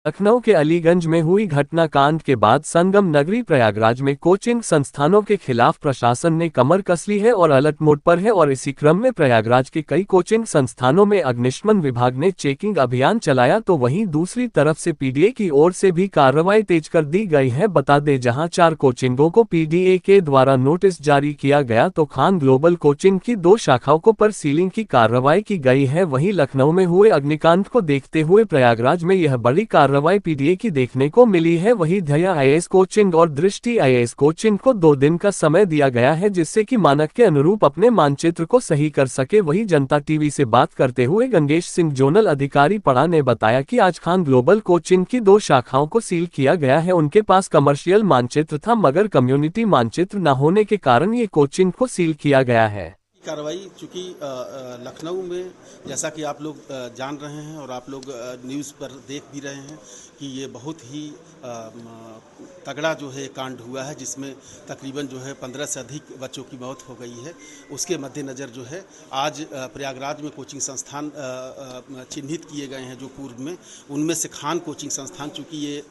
लखनऊ के अलीगंज में हुई घटनाकांड के बाद संगम नगरी प्रयागराज में कोचिंग संस्थानों के खिलाफ प्रशासन ने कमर कस ली है और अलर्ट मोड पर है और इसी क्रम में प्रयागराज के कई कोचिंग संस्थानों में अग्निशमन विभाग ने चेकिंग अभियान चलाया तो वहीं दूसरी तरफ से पीडीए की ओर से भी कार्रवाई तेज कर दी गई है। बता दें, जहां 4 कोचिंगों को पीडीए के द्वारा नोटिस जारी किया गया तो खान ग्लोबल कोचिंग की 2 शाखाओं को पर सीलिंग की कार्रवाई की गई है। वहीं लखनऊ में हुए अग्निकांड को देखते हुए प्रयागराज में यह बड़ी कार्रवाई पीडीए की देखने को मिली है। वहीं धैर्य आईएएस कोचिंग और दृष्टि आईएएस कोचिंग को 2 दिन का समय दिया गया है जिससे कि मानक के अनुरूप अपने मानचित्र को सही कर सके। वहीं जनता टीवी से बात करते हुए गंगेश सिंह जोनल अधिकारी पड़ा ने बताया कि आज खान ग्लोबल कोचिंग की 2 शाखाओं को सील किया गया है। उनके पास कमर्शियल मानचित्र था मगर कम्युनिटी मानचित्र न होने के कारण ये कोचिंग को सील किया गया है। कार्रवाई चूंकि लखनऊ में जैसा कि आप लोग जान रहे हैं और आप लोग न्यूज़ पर देख भी रहे हैं कि ये बहुत ही तगड़ा जो है कांड हुआ है जिसमें तकरीबन जो है 15 से अधिक बच्चों की मौत हो गई है। उसके मद्देनज़र जो है आज प्रयागराज में कोचिंग संस्थान चिन्हित किए गए हैं जो पूर्व में, उनमें से खान कोचिंग संस्थान चूँकि ये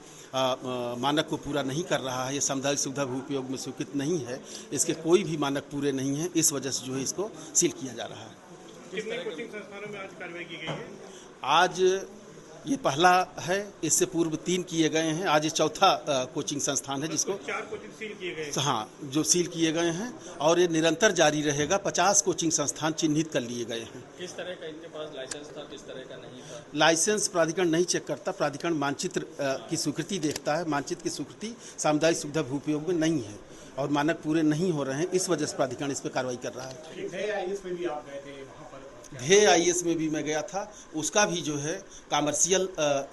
मानक को पूरा नहीं कर रहा है, ये सामुदायिक सुविधा भू उपयोग में स्वीकृत नहीं है, इसके कोई भी मानक पूरे नहीं है, इस वजह से जो है इसको सील किया जा रहा है। कितने कोचिंग संस्थानों में आज कार्रवाई की गई है? आज ये पहला है, इससे पूर्व 3 किए गए हैं, आज ये चौथा कोचिंग संस्थान है जिसको 4 कोचिंग सील किए गए हैं। हाँ, जो सील किए गए हैं और ये निरंतर जारी रहेगा। 50 कोचिंग संस्थान चिन्हित कर लिए गए हैं। किस तरह का इनके पास लाइसेंस था, किस तरह का नहीं था? लाइसेंस प्राधिकरण नहीं चेक करता, प्राधिकरण मानचित्र की स्वीकृति देखता है। मानचित्र की स्वीकृति सामुदायिक सुविधा भू उपयोग में नहीं है और मानक पूरे नहीं हो रहे हैं, इस वजह से प्राधिकरण इस पर कार्रवाई कर रहा है। ध्येय आईएएस में भी मैं गया था, उसका भी जो है कमर्शियल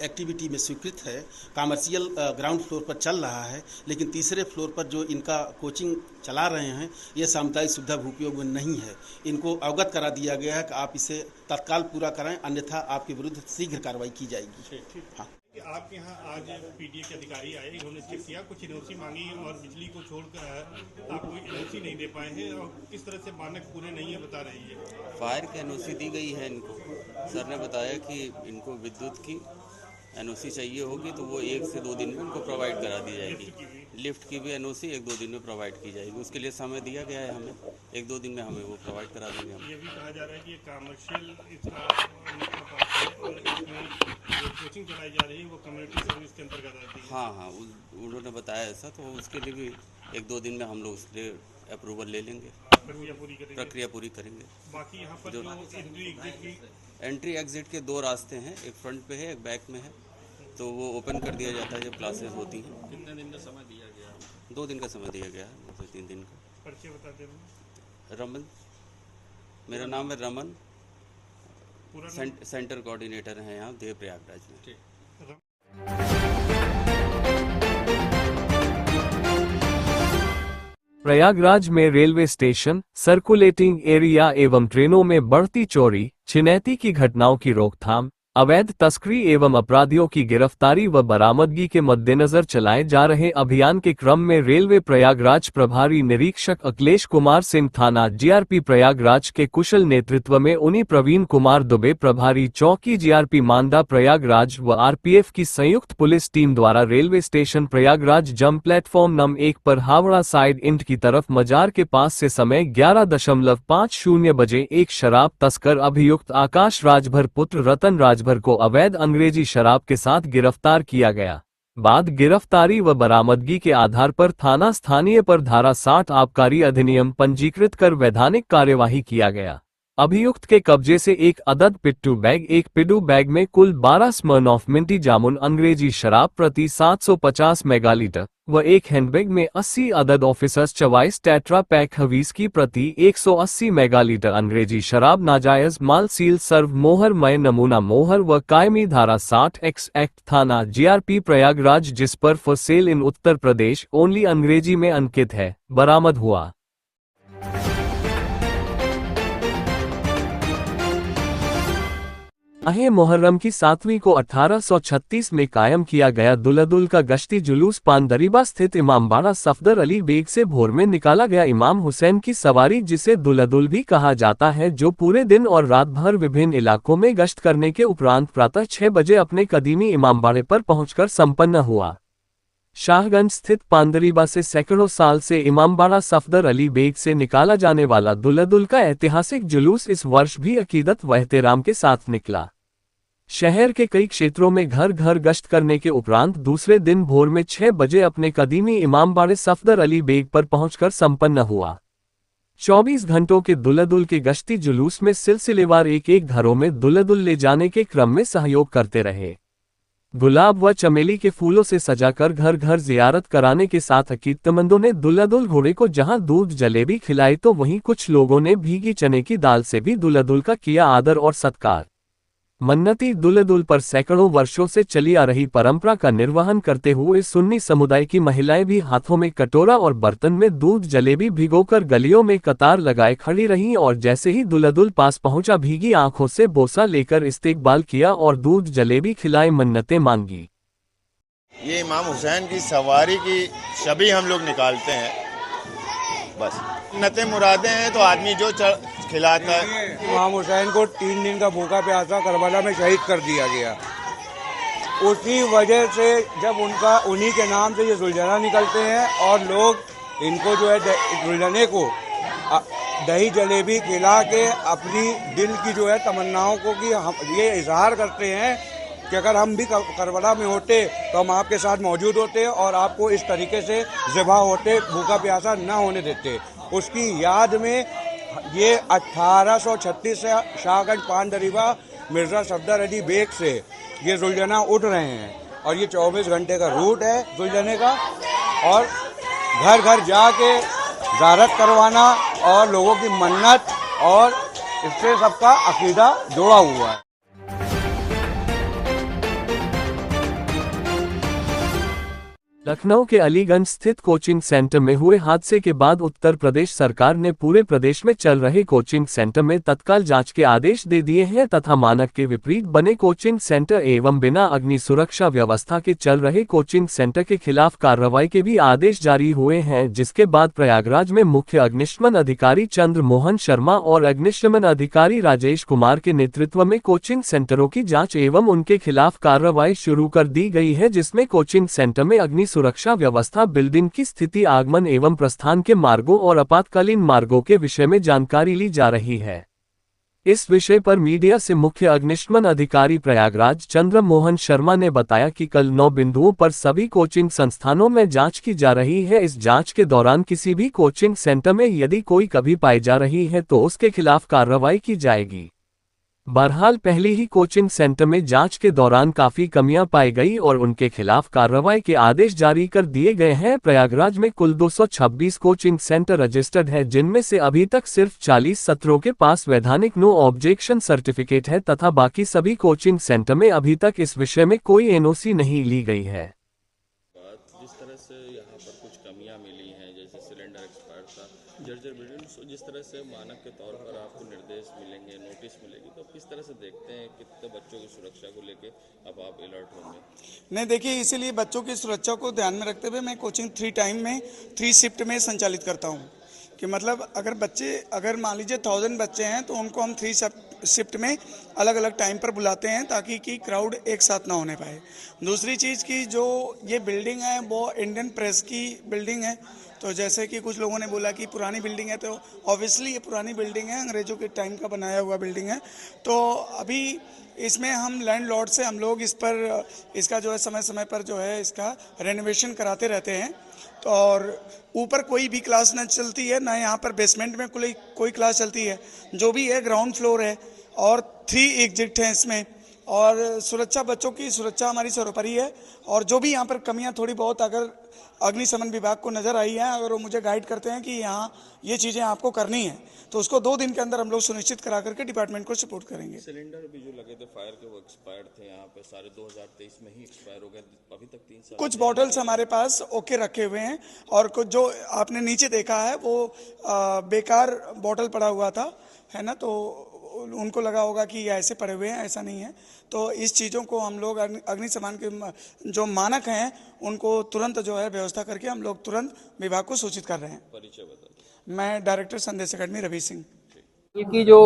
एक्टिविटी में स्वीकृत है, कमर्शियल ग्राउंड फ्लोर पर चल रहा है, लेकिन तीसरे फ्लोर पर जो इनका कोचिंग चला रहे हैं ये सामुदायिक सुविधा भू उपयोग में नहीं है। इनको अवगत करा दिया गया है कि आप इसे तत्काल पूरा कराएं, अन्यथा आपके विरुद्ध शीघ्र कार्रवाई की जाएगी। हाँ, आपके यहाँ आज पीडीए के अधिकारी आए, इन्होंने चेक किया, कुछ एनओसी मांगी और बिजली को छोड़कर आपको एनओसी नहीं दे पाए हैं और किस तरह से मानक पूरे नहीं है बता रही है। फायर की एनओसी दी गई है इनको। सर ने बताया कि इनको विद्युत की एनओसी चाहिए होगी तो वो 1 से 2 दिन में उनको प्रोवाइड करा दी जाएगी। लिफ्ट की भी एनओसी 1-2 दिन में प्रोवाइड की जाएगी, उसके लिए समय दिया गया है हमें, 1-2 दिन में हमें वो प्रोवाइड करा देंगे हम। ये भी कहा जा रहा है कि ये कमर्शियल इसका और इसमें जो कोचिंग चलाई जा रही है वो कम्युनिटी सर्विस के अंतर्गत आती है। हाँ, उन्होंने बताया ऐसा, तो उसके लिए भी 1-2 दिन में हम लोग उसके लिए अप्रूवल ले लेंगे, प्रक्रिया पूरी करेंगे। बाकी यहाँ पर जो एंट्री एग्जिट के 2 रास्ते हैं, एक फ्रंट पे है, एक बैक में है, तो वो ओपन कर दिया जाता है जब क्लासेस होती हैं। कितने दिन का समय दिया गया? 2 दिन का समय दिया गया है, 2 से 3 दिन का। परिचय बता दें। रमन, मेरा नाम है रमन, सेंटर कोऑर्डिनेटर हैं यहाँ देव प्रयागराज में। प्रयागराज में रेलवे स्टेशन, सर्कुलेटिंग एरिया एवं ट्रेनों में बढ़ती चोरी छिनैती की घटनाओं की रोकथाम, अवैध तस्करी एवं अपराधियों की गिरफ्तारी व बरामदगी के मद्देनजर चलाए जा रहे अभियान के क्रम में रेलवे प्रयागराज प्रभारी निरीक्षक अखिलेश कुमार सिंह थाना जीआरपी प्रयागराज के कुशल नेतृत्व में उन्हीं प्रवीण कुमार दुबे प्रभारी चौकी जीआरपी मांदा प्रयागराज व आरपीएफ की संयुक्त पुलिस टीम द्वारा रेलवे स्टेशन प्रयागराज जम प्लेटफॉर्म नंबर 1 पर हावड़ा साइड इंड की तरफ मजार के पास से समय 11:50 बजे एक शराब तस्कर अभियुक्त आकाश राजभर पुत्र रतन राजभर को अवैध अंग्रेजी शराब के साथ गिरफ्तार किया गया। बाद गिरफ्तारी व बरामदगी के आधार पर थाना स्थानीय पर धारा 60 आबकारी अधिनियम पंजीकृत कर वैधानिक कार्यवाही किया गया। अभियुक्त के कब्जे से एक अदद पिट्टू बैग, एक पिडू बैग में कुल 12 स्मर्नॉफ मिंटी जामुन अंग्रेजी शराब प्रति 750 मेगालीटर व एक हैंडबैग में 80 अदद ऑफिसर्स चवाइस टेट्रा पैक हवीस की प्रति 180 मेगालीटर अंग्रेजी शराब नाजायज माल सील सर्व मोहर मय नमूना मोहर व कायमी धारा 60X एक्ट थाना जीआरपी प्रयागराज जिस पर for sale in Uttar Pradesh only अंग्रेजी में अंकित है, बरामद हुआ। माह मुहर्रम की 7वीं को 1836 में कायम किया गया दुल्हदुल का गश्ती जुलूस पानदरीबा स्थित इमामबाड़ा सफदर अली बेग से भोर में निकाला गया। इमाम हुसैन की सवारी, जिसे दुल्हदुल भी कहा जाता है, जो पूरे दिन और रात भर विभिन्न इलाकों में गश्त करने के उपरांत प्रातः 6 बजे अपने कदीमी इमामबाड़े पर पहुंचकर संपन्न हुआ। शाहगंज स्थित पानदरीबा से सैकड़ों साल से इमामबाड़ा सफदर अली बेग से निकाला जाने वाला दुल्हदुल का ऐतिहासिक जुलूस इस वर्ष भी अकीदत व एहतराम के साथ निकला। शहर के कई क्षेत्रों में घर घर गश्त करने के उपरांत दूसरे दिन भोर में 6 बजे अपने कदीमी इमामबाड़े सफदर अली बेग पर पहुंचकर संपन्न हुआ। 24 घंटों के दुल्हदुल के गश्ती जुलूस में सिलसिलेवार एक घरों में दुल्हदुल ले जाने के क्रम में सहयोग करते रहे। गुलाब व चमेली के फूलों से सजाकर घर घर जियारत कराने के साथ अकीदतमंदों ने दुल्हदुल घोड़े को जहां दूध जलेबी खिलाई, तो वहीं कुछ लोगों ने भीगी चने की दाल से भी दुल्हदुल का किया आदर और सत्कार। मन्नती दुल्हदुल पर सैकड़ों वर्षों से चली आ रही परंपरा का निर्वहन करते हुए सुन्नी समुदाय की महिलाएं भी हाथों में कटोरा और बर्तन में दूध जलेबी भिगोकर गलियों में कतार लगाए खड़ी रहीं और जैसे ही दुल्हदुल पास पहुंचा भीगी आंखों से बोसा लेकर इस्तेकबाल किया और दूध जलेबी खिलाए मन्नतें मांगी। ये इमाम हुसैन की सवारी की शबी हम लोग निकालते हैं, बस मन्नतें मुरादें हैं तो आदमी जो खिलाता है। इमाम हुसैन को 3 दिन का भूखा प्यासा करबला में शहीद कर दिया गया। उसी वजह से जब उन्हीं के नाम से ये जुलझना निकलते हैं और लोग इनको जो है जुलझने को दही जलेबी खिला के अपनी दिल की जो है तमन्नाओं को कि हम ये इजहार करते हैं कि अगर हम भी करबला में होते तो हम आपके साथ मौजूद होते और आपको इस तरीके से ज़िबा होते, भूखा प्यासा न होने देते। उसकी याद में ये 1836 से शाहगंज पानदरीबा मिर्ज़ा सफदर अली बेग से ये जुलझना उठ रहे हैं और ये 24 घंटे का रूट है जुलझने का, और घर घर जाके ज़ियारत करवाना और लोगों की मन्नत, और इससे सबका अकीदा जुड़ा हुआ है। लखनऊ के अलीगंज स्थित कोचिंग सेंटर में हुए हादसे के बाद उत्तर प्रदेश सरकार ने पूरे प्रदेश में चल रहे कोचिंग सेंटर में तत्काल जांच के आदेश दे दिए हैं तथा मानक के विपरीत बने कोचिंग सेंटर एवं बिना अग्नि सुरक्षा व्यवस्था के चल रहे कोचिंग सेंटर के खिलाफ कार्रवाई के भी आदेश जारी हुए हैं, जिसके बाद प्रयागराज में मुख्य अग्निशमन अधिकारी चंद्र मोहन शर्मा और अग्निशमन अधिकारी राजेश कुमार के नेतृत्व में कोचिंग सेंटरों की जाँच एवं उनके खिलाफ कार्रवाई शुरू कर दी गई है, जिसमें कोचिंग सेंटर में अग्नि सुरक्षा व्यवस्था, बिल्डिंग की स्थिति, आगमन एवं प्रस्थान के मार्गों और आपातकालीन मार्गों के विषय में जानकारी ली जा रही है। इस विषय पर मीडिया से मुख्य अग्निशमन अधिकारी प्रयागराज चंद्र मोहन शर्मा ने बताया कि कल 9 बिंदुओं पर सभी कोचिंग संस्थानों में जांच की जा रही है। इस जांच के दौरान किसी भी कोचिंग सेंटर में यदि कोई कभी पाई जा रही है तो उसके खिलाफ कार्रवाई की जाएगी। बहरहाल पहले ही कोचिंग सेंटर में जांच के दौरान काफी कमियां पाई गई और उनके खिलाफ कार्रवाई के आदेश जारी कर दिए गए हैं। प्रयागराज में कुल 226 कोचिंग सेंटर रजिस्टर्ड है, जिनमें से अभी तक सिर्फ 40 सत्रों के पास वैधानिक नो ऑब्जेक्शन सर्टिफिकेट है तथा बाकी सभी कोचिंग सेंटर में अभी तक इस विषय में कोई एनओसी नहीं ली गई है। जिस तरह से यहाँ पर कुछ कमियाँ मिली हैं, जैसे सिलेंडर एक्सपायर था, जर्जर बिल्डिंग, जिस तरह से मानक के तौर पर आपको निर्देश मिलेंगे, नोटिस मिलेगी, तो किस तरह से देखते हैं कितने बच्चों की सुरक्षा को लेके अब आप अलर्ट होंगे? नहीं, देखिए, इसीलिए बच्चों की सुरक्षा को ध्यान में रखते हुए मैं कोचिंग 3 टाइम में 3 शिफ्ट में संचालित करता हूँ कि मतलब अगर मान लीजिए 1000 बच्चे हैं तो उनको हम 3 शिफ्ट में अलग अलग टाइम पर बुलाते हैं ताकि कि क्राउड एक साथ ना होने पाए। दूसरी चीज़ की जो ये बिल्डिंग है वो इंडियन प्रेस की बिल्डिंग है, तो जैसे कि कुछ लोगों ने बोला कि पुरानी बिल्डिंग है, तो ऑब्वियसली ये पुरानी बिल्डिंग है, अंग्रेज़ों के टाइम का बनाया हुआ बिल्डिंग है। तो अभी इसमें हम लैंडलॉर्ड से हम लोग इसका जो है समय समय पर जो है इसका रेनोवेशन कराते रहते हैं। तो और ऊपर कोई भी क्लास न चलती है, ना यहाँ पर बेसमेंट में कोई क्लास चलती है, जो भी है ग्राउंड फ्लोर है और 3 एग्जिट हैं इसमें। और सुरक्षा, बच्चों की सुरक्षा हमारी सर्वोपरि है। और जो भी यहाँ पर कमियाँ थोड़ी बहुत अगर अग्निशमन विभाग को नज़र आई हैं, अगर वो मुझे गाइड करते हैं कि यहाँ ये चीज़ें आपको करनी है, तो उसको 2 दिन के अंदर हम लोग सुनिश्चित करा करके डिपार्टमेंट को सपोर्ट करेंगे। सिलेंडर भी जो लगे थे फायर के, वो एक्सपायर्ड थे, यहाँ पे सारे 2023 में ही एक्सपायर हो गए, अभी तक 3 साल। कुछ बॉटल्स हमारे पास ओके रखे हुए हैं और कुछ जो आपने नीचे देखा है वो बेकार बॉटल पड़ा हुआ था, है ना, तो उनको लगा होगा कि ये ऐसे पड़े हुए हैं, ऐसा नहीं है। तो इस चीज़ों को हम लोग अग्निशमन के जो मानक हैं उनको तुरंत जो है व्यवस्था करके हम लोग तुरंत विभाग को सूचित कर रहे हैं। परिचय बता। मैं डायरेक्टर संदेश अकेडमी रवि सिंह। की जो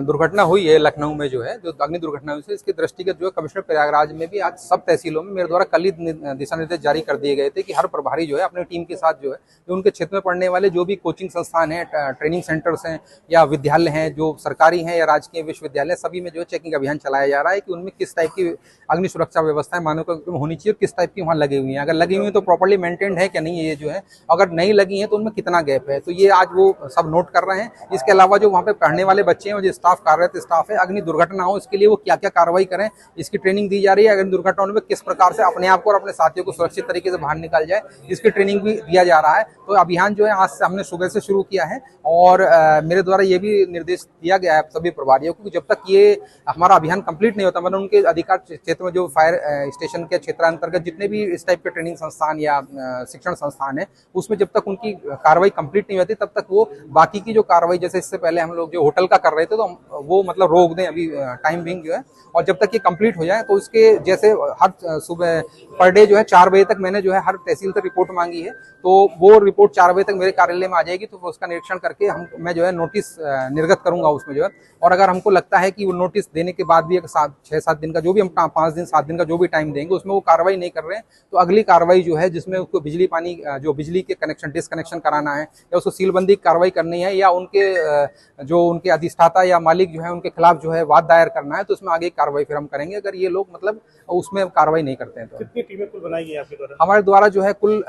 दुर्घटना हुई है लखनऊ में जो है जो अग्नि दुर्घटना हुई है, इसके दृष्टिगत जो है कमिश्नर प्रयागराज में भी आज सब तहसीलों में मेरे द्वारा कल ही दिशा निर्देश जारी कर दिए गए थे कि हर प्रभारी जो है अपनी टीम के साथ जो है जो उनके क्षेत्र में पढ़ने वाले जो भी कोचिंग संस्थान हैं, ट्रेनिंग सेंटर्स हैं या विद्यालय हैं जो सरकारी हैं या राजकीय विश्वविद्यालय, सभी में जो है चेकिंग अभियान चलाया जा रहा है कि उनमें किस टाइप की अग्नि सुरक्षा व्यवस्थाएं मानव होनी चाहिए और किस टाइप की वहाँ लगी हुई हैं। अगर लगी हुई है तो प्रॉपर्ली मेंटेन्ड है क्या नहीं ये जो है, अगर नहीं लगी है तो उनमें कितना गैप है, तो ये आज वो सब नोट कर रहे हैं। इसके अलावा जो वहाँ पे पढ़ने वाले बच्चे हैं और जो स्टाफ कार्यरत स्टाफ है, अग्नि दुर्घटना हो इसके लिए वो क्या क्या कार्रवाई करें इसकी ट्रेनिंग दी जा रही है। अग्नि दुर्घटना में किस प्रकार से अपने आप को और अपने साथियों को सुरक्षित तरीके से बाहर निकाल जाए इसकी ट्रेनिंग भी दिया जा रहा है। तो अभियान जो है आज से हमने सुबह से शुरू किया है और मेरे द्वारा ये भी निर्देश दिया गया है सभी प्रभारियों को कि जब तक ये हमारा अभियान कंप्लीट नहीं होता, मतलब उनके अधिकार क्षेत्र में जो फायर स्टेशन के क्षेत्रांतर्गत जितने भी इस टाइप के ट्रेनिंग संस्थान या शिक्षण संस्थान है उसमें जब तक उनकी कार्रवाई कंप्लीट नहीं होती तब तक वो बाकी की जो कार्रवाई, जैसे इससे पहले हम लोग जो होटल का कर रहे थे तो वो मतलब रोक दें अभी टाइम बिंग जो है, और जब तक ये कंप्लीट हो जाए तो इसके जैसे हर सुबह पर डे जो है 4 बजे तक मैंने जो है हर तहसील तक रिपोर्ट मांगी है, तो वो रिपोर्ट 4 बजे तक मेरे कार्यालय में आ जाएगी। तो उसका निरीक्षण करके मैं जो है नोटिस निर्गत करूंगा उसमें जो है, और अगर हमको लगता है कि वो नोटिस देने के बाद भी 6-7 दिन का जो भी हम 5 दिन 7 दिन का जो भी टाइम देंगे उसमें वो कार्रवाई नहीं कर रहे हैं तो अगली कार्रवाई जो है जिसमें उसको बिजली पानी जो बिजली के कनेक्शन डिसकनेक्शन कराना है या उसको सीलबंदी कार्रवाई करनी है या उनके जो उनके अधिष्ठाता या मालिक जो है उनके खिलाफ जो है वाद दायर करना है तो उसमें आगे कार्रवाई फिर हम करेंगे अगर ये लोग मतलब उसमें कार्रवाई नहीं करते हैं। तो कितनी टीमें कुल बनाई गई आपके द्वारा? हमारे द्वारा जो है कुल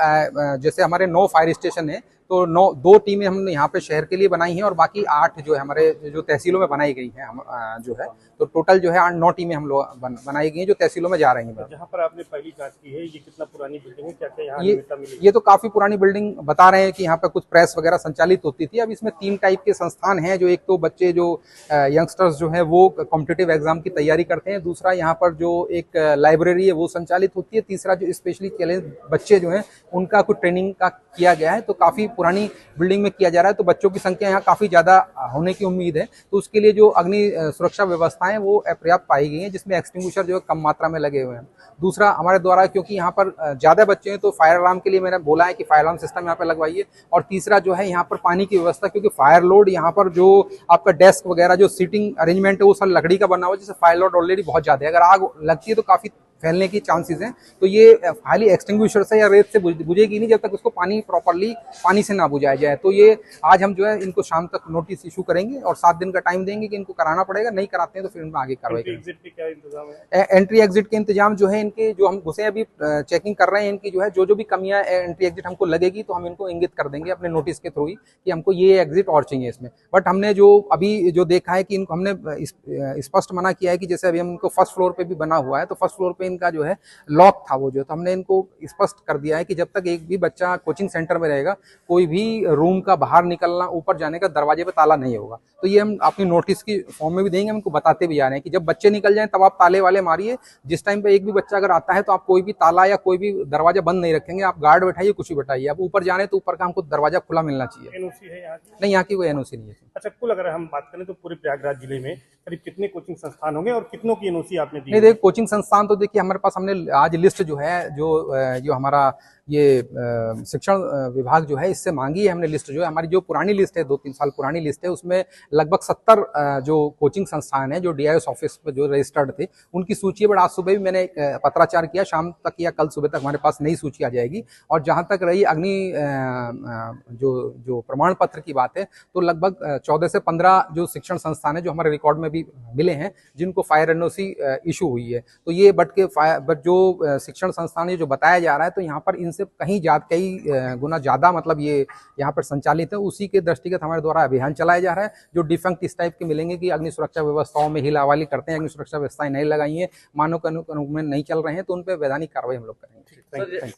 जैसे हमारे 9 फायर स्टेशन है तो 2 टीमें हमने यहाँ पे शहर के लिए बनाई हैं और बाकी 8 जो है हमारे जो तहसीलों में बनाई गई हैं जो है, तो टोटल जो है 9 टीमें हम लोग बनाई गई हैं जो तहसीलों में जा रही हैं। जहाँ पर आपने पहली जांच की है ये कितना पुरानी बिल्डिंग है, क्या क्या यहाँ ये तो काफी पुरानी बिल्डिंग बता रहे हैं कि यहाँ पे कुछ प्रेस वगैरह संचालित होती थी। अब इसमें 3 टाइप के संस्थान हैं, जो एक तो बच्चे जो यंगस्टर्स जो है वो कॉम्पिटिटिव एग्जाम की तैयारी करते हैं, दूसरा यहाँ पर जो एक लाइब्रेरी है वो संचालित होती है, तीसरा जो स्पेशली चैलेंज बच्चे जो हैं उनका कुछ ट्रेनिंग का किया गया है। तो काफी पुरानी बिल्डिंग में किया जा रहा है तो बच्चों की संख्या यहाँ काफी ज्यादा होने की उम्मीद है। तो उसके लिए जो अग्नि सुरक्षा व्यवस्थाएं वो पर्याप्त पाई गई हैं जिसमें एक्सटिंग्विशर जो है कम मात्रा में लगे हुए हैं। दूसरा हमारे द्वारा क्योंकि यहाँ पर ज्यादा बच्चे हैं तो फायर अलार्म के लिए मैंने बोला है कि फायर अलार्म सिस्टम यहाँ पे लगवाइए। और तीसरा जो है यहाँ पर पानी की व्यवस्था, क्योंकि फायर लोड यहाँ पर जो आपका डेस्क वगैरह जो सीटिंग अरेंजमेंट है वो सब लकड़ी का बना हुआ है जिससे फायर लोड ऑलरेडी बहुत ज्यादा है, अगर आग लगती है तो काफी फैलने की चांसेस हैं। तो ये खाली एक्सटिंग्विशर से या रेत से बुझेगी नहीं जब तक उसको पानी से ना बुझाया जाए। तो ये आज हम जो है इनको शाम तक नोटिस इशू करेंगे और 7 दिन का टाइम देंगे कि इनको कराना पड़ेगा, नहीं कराते हैं तो फिर इनमें आगे कार्रवाई करेंगे। एंट्री एग्जिट के इंतजाम जो है इनके जो हम घुसे अभी चेकिंग कर रहे हैं इनकी जो है जो भी कमियां एंट्री एग्जिट हमको लगेगी तो हम इनको इंगित कर देंगे अपने नोटिस के थ्रू ही कि हमको ये एग्जिट और चाहिए इसमें। बट हमने जो अभी जो देखा है कि इनको हमने स्पष्ट मना किया है कि जैसे अभी हमको फर्स्ट फ्लोर पे भी बना हुआ है तो फर्स्ट फ्लोर पे इनका जो है लॉक था वो जो, तो हमने इनको स्पष्ट कर दिया है कि जब तक एक भी बच्चा कोचिंग सेंटर में रहेगा कोई भी रूम का बाहर निकलना ऊपर जाने का दरवाजे पे ताला नहीं होगा। तो ये हम अपनी नोटिस की फॉर्म में भी देंगे, हम इनको बताते भी आ रहे हैं कि जब बच्चे निकल जाएं तब आप ताले वाले मारिए, जिस टाइम पे एक भी बच्चा अगर आता है तो आप कोई भी ताला या कोई भी दरवाजा बंद नहीं रखेंगे, आप गार्ड बैठाइए कुछ भी बैठाइए। आप ऊपर जाने तो ऊपर का हमको दरवाजा खुला मिलना चाहिए। एनओसी है यहाँ की? नहीं, यहाँ की कोई एनओसी नहीं है। अच्छा, कुल अगर हम बात करें तो पूरे प्रयागराज जिले में करीब कितने कोचिंग संस्थान होंगे और कितनों की एनओसी आपने दी? नहीं देखिए, कोचिंग संस्थान तो देखिए हमारे पास हमने आज लिस्ट जो है जो हमारा ये शिक्षण विभाग जो है इससे मांगी है हमने लिस्ट, जो है हमारी जो पुरानी लिस्ट है 2-3 साल पुरानी लिस्ट है उसमें लगभग 70 जो कोचिंग संस्थान है जो डीआईएस ऑफिस पे जो रजिस्टर्ड थे उनकी सूची है। बट आज सुबह भी मैंने एक पत्राचार किया, शाम तक या कल सुबह तक हमारे पास नई सूची आ जाएगी। और जहां तक रही अग्नि जो प्रमाण पत्र की बात है तो लगभग 14 से 15 जो शिक्षण संस्थान है जो हमारे रिकॉर्ड में भी मिले हैं जिनको फायर एनओसी इशू हुई है। तो ये बट जो शिक्षण संस्थान है जो बताया जा रहा है तो यहाँ पर इनसे कई गुना ज्यादा मतलब ये यहाँ पर संचालित है। उसी के दृष्टिगत हमारे द्वारा अभियान चलाया जा रहा है। जो डिफेक्ट इस टाइप के मिलेंगे कि अग्नि सुरक्षा व्यवस्थाओं में हिलावाली करते हैं, अग्नि सुरक्षा व्यवस्थाएं नहीं लगाई हैं, मानव कानून में नहीं चल रहे हैं, तो उन पर वैधानिक कार्रवाई हम लोग करेंगे।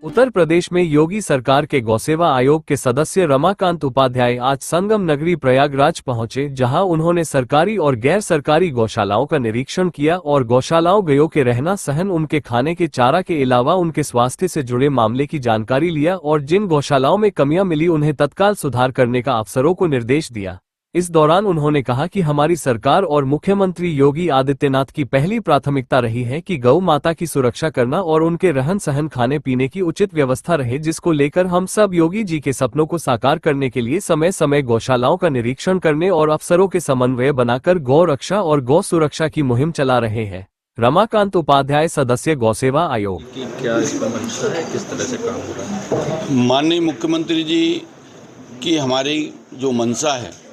उत्तर प्रदेश में योगी सरकार के गौसेवा आयोग के सदस्य रमाकांत उपाध्याय आज संगम नगरी प्रयागराज पहुंचे, जहां उन्होंने सरकारी और गैर सरकारी गौशालाओं का निरीक्षण किया और गौशालाओं गयों के रहना सहन, उनके खाने के चारा के अलावा उनके स्वास्थ्य से जुड़े मामले की जानकारी लिया और जिन गौशालाओं में कमियां मिली उन्हें तत्काल सुधार करने का अफसरों को निर्देश दिया। इस दौरान उन्होंने कहा कि हमारी सरकार और मुख्यमंत्री योगी आदित्यनाथ की पहली प्राथमिकता रही है कि गौ माता की सुरक्षा करना और उनके रहन सहन, खाने पीने की उचित व्यवस्था रहे, जिसको लेकर हम सब योगी जी के सपनों को साकार करने के लिए समय समय गौशालाओं का निरीक्षण करने और अफसरों के समन्वय बनाकर गौ रक्षा और गौ सुरक्षा की मुहिम चला रहे हैं। रमाकांत उपाध्याय, सदस्य गौसेवा आयोग। क्या इसका मंशा है, किस तरह से काम हो रहा है? माननीय मुख्यमंत्री जी की हमारी जो मंशा है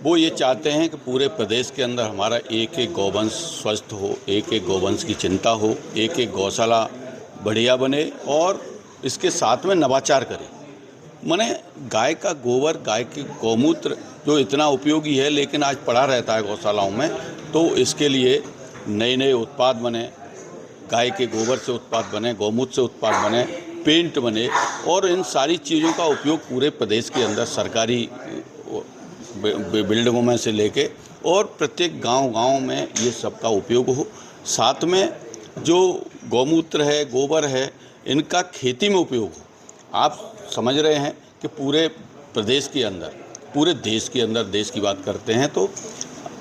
वो ये चाहते हैं कि पूरे प्रदेश के अंदर हमारा एक एक गौवंश स्वस्थ हो, एक एक गौवंश की चिंता हो, एक एक गौशाला बढ़िया बने और इसके साथ में नवाचार करें। माने गाय का गोबर, गाय के गौमूत्र जो इतना उपयोगी है लेकिन आज पड़ा रहता है गौशालाओं में, तो इसके लिए नए नए उत्पाद बने, गाय के गोबर से उत्पाद बने, गौमूत्र से उत्पाद बने, पेंट बने और इन सारी चीज़ों का उपयोग पूरे प्रदेश के अंदर सरकारी बिल्डिंगों में से लेके और प्रत्येक गांव में ये सब का उपयोग हो। साथ में जो गौमूत्र है, गोबर है, इनका खेती में उपयोग हो। आप समझ रहे हैं कि पूरे प्रदेश के अंदर, पूरे देश के अंदर, देश की बात करते हैं तो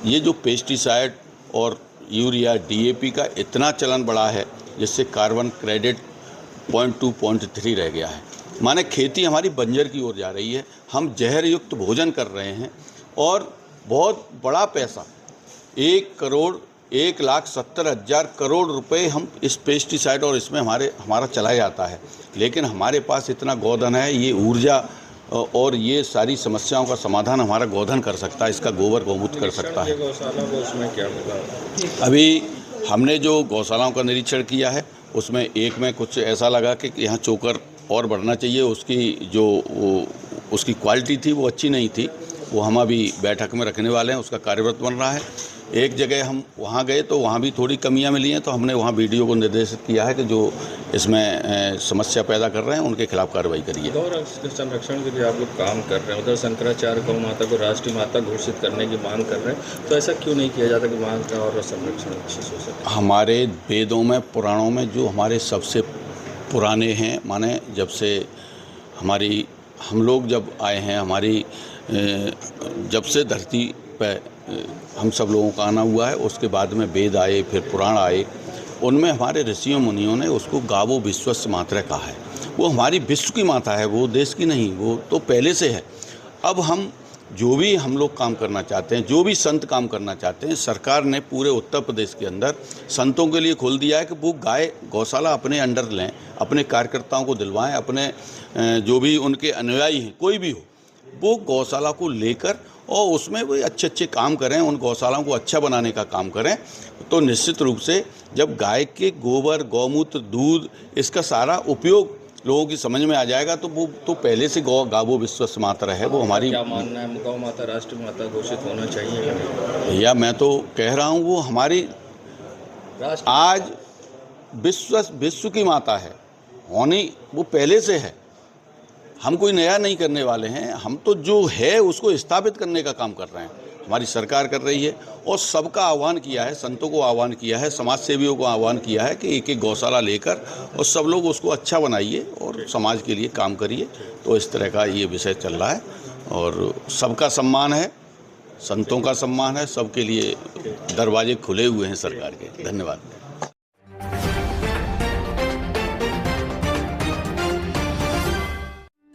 ये जो पेस्टिसाइड और यूरिया, DAP का इतना चलन बढ़ा है जिससे कार्बन क्रेडिट 0.2, 0.3 रह गया है। माने खेती हमारी बंजर की ओर जा रही है, हम जहर युक्त भोजन कर रहे हैं और बहुत बड़ा पैसा 1,70,000 करोड़ रुपए हम इस पेस्टिसाइड और इसमें हमारा चला जाता है। लेकिन हमारे पास इतना गोधन है, ये ऊर्जा और ये सारी समस्याओं का समाधान हमारा गोधन कर सकता है, इसका गोबर गौमूत्र कर सकता है। उसमें क्या होगा? अभी हमने जो गौशालाओं का निरीक्षण किया है उसमें एक में कुछ ऐसा लगा कि यहाँ चोकर और बढ़ना चाहिए, उसकी क्वालिटी थी वो अच्छी नहीं थी, वो हम अभी बैठक में रखने वाले हैं, उसका कार्यरत बन रहा है। एक जगह हम वहाँ गए तो वहाँ भी थोड़ी कमियाँ मिली हैं, तो हमने वहाँ BDO को निर्देशित किया है कि जो इसमें समस्या पैदा कर रहे हैं उनके खिलाफ कार्रवाई करिए। गौ संरक्षण के लिए आप लोग काम कर रहे हैं, उधर शंकराचार्य गौ माता को राष्ट्रीय माता घोषित करने की मांग कर रहे हैं, तो ऐसा क्यों नहीं किया जाता कि मांग का और संरक्षण अच्छे से हो सके? हमारे वेदों में, पुराणों में जो हमारे सबसे पुराने हैं, माने जब से हम लोग जब आए हैं, जब से धरती पर हम सब लोगों का आना हुआ है, उसके बाद में वेद आए, फिर पुराण आए, उनमें हमारे ऋषियों मुनियों ने उसको गावो विश्वस्य मातृ कहा है। वो हमारी विश्व की माता है, वो देश की नहीं, वो तो पहले से है। अब हम जो भी हम लोग काम करना चाहते हैं, जो भी संत काम करना चाहते हैं, सरकार ने पूरे उत्तर प्रदेश के अंदर संतों के लिए खोल दिया है कि वो गाय गौशाला अपने अंडर लें, अपने कार्यकर्ताओं को दिलवाएं, अपने जो भी उनके अनुयायी हैं, कोई भी हो, वो गौशाला को लेकर और उसमें वो अच्छे काम करें, उन गौशालाओं को अच्छा बनाने का काम करें। तो निश्चित रूप से जब गाय के गोबर, गौमूत्र, दूध, इसका सारा उपयोग लोगों की समझ में आ जाएगा तो वो तो पहले से गावो विश्वस्य मातृ है, वो हमारी। क्या मानना है, गौ माता राष्ट्रीय माता घोषित होना चाहिए? भैया मैं तो कह रहा हूँ वो हमारी आज विश्व की माता है, होनी वो पहले से है। हम कोई नया नहीं करने वाले हैं, हम तो जो है उसको स्थापित करने का काम कर रहे हैं, हमारी सरकार कर रही है। और सबका आह्वान किया है, संतों को आह्वान किया है, समाज सेवियों को आह्वान किया है कि एक एक गौशाला लेकर और सब लोग उसको अच्छा बनाइए और समाज के लिए काम करिए। तो इस तरह का ये विषय चल रहा है और सबका सम्मान है, संतों का सम्मान है, सबके लिए दरवाजे खुले हुए हैं सरकार के। धन्यवाद।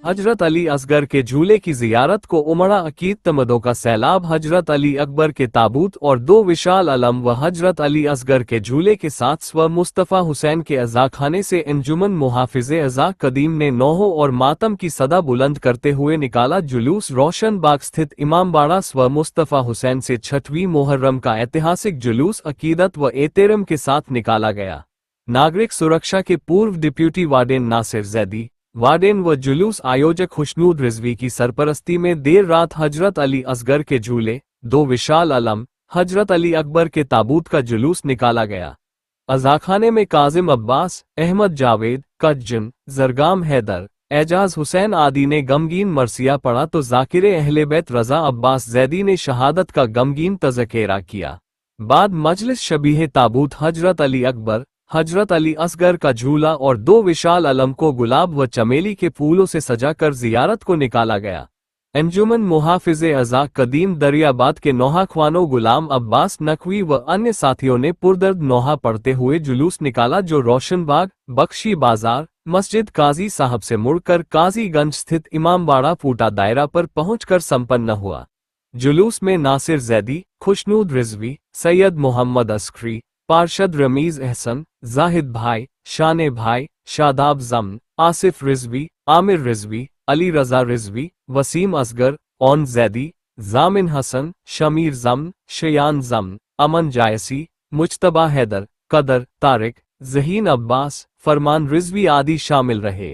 हजरत अली असगर के झूले की जियारत को उमड़ा अकीद तमदों का सैलाब। हजरत अली अकबर के ताबूत और 2 विशाल अलम व हजरत अली असगर के झूले के साथ स्व मुस्तफ़ा हुसैन के अज़ाखाने से अंजुमन मुहाफिज़े अज़ा कदीम ने नौहों और मातम की सदा बुलंद करते हुए निकाला जुलूस। रोशन बाग स्थित इमामबाड़ा स्व मुस्तफ़ा हुसैन से 6वीं मुहर्रम का ऐतिहासिक जुलूस अकीदत व एहतराम के साथ निकाला गया। नागरिक सुरक्षा के पूर्व deputy warden Nasir Zaidi, warden व जुलूस आयोजक खुशनूद रिजवी की सरपरस्ती में देर रात हजरत अली असगर के झूले, 2 विशाल अलम, हजरत अली अकबर के ताबूत का जुलूस निकाला गया। अजाखाने में काजिम अब्बास, अहमद जावेद, कज्जम, जरगाम हैदर, एजाज हुसैन आदि ने गमगीन मरसिया पढ़ा तो जाकिर अहले बैत रजा अब्बास जैदी ने शहादत का गमगीन तज़किरा किया। बाद मजलिस शबीह ताबूत हजरत अली अकबर, हजरत अली असगर का झूला और 2 विशाल अलम को गुलाब व चमेली के फूलों से सजाकर जियारत को निकाला गया। अंजुमन मुहाफिज़े अज़ा कदीम दरियाबाद के नौहा ख्वानो गुलाम अब्बास नकवी व अन्य साथियों ने पुरदर्द नौहा पढ़ते हुए जुलूस निकाला जो रोशनबाग, बख्शी बाजार, मस्जिद काजी साहब से मुड़कर काजीगंज स्थित इमामबाड़ा फूटा दायरा पर पहुंचकर संपन्न हुआ। जुलूस में नासिर जैदी, खुशनूद रिजवी, सैयद मोहम्मद अस्करी, पार्षद रमीज अहसन, जाहिद भाई, शाने भाई, शादाब जमन, आसिफ रिजवी, आमिर रिजवी, अली रजा रिजवी, वसीम असगर, ओन जैदी, जामिन हसन, शमीर जमन, शयान जमन, अमन जायसी, मुज्तबा हैदर, कदर, तारिक, जहीन अब्बास, फरमान रिजवी आदि शामिल रहे।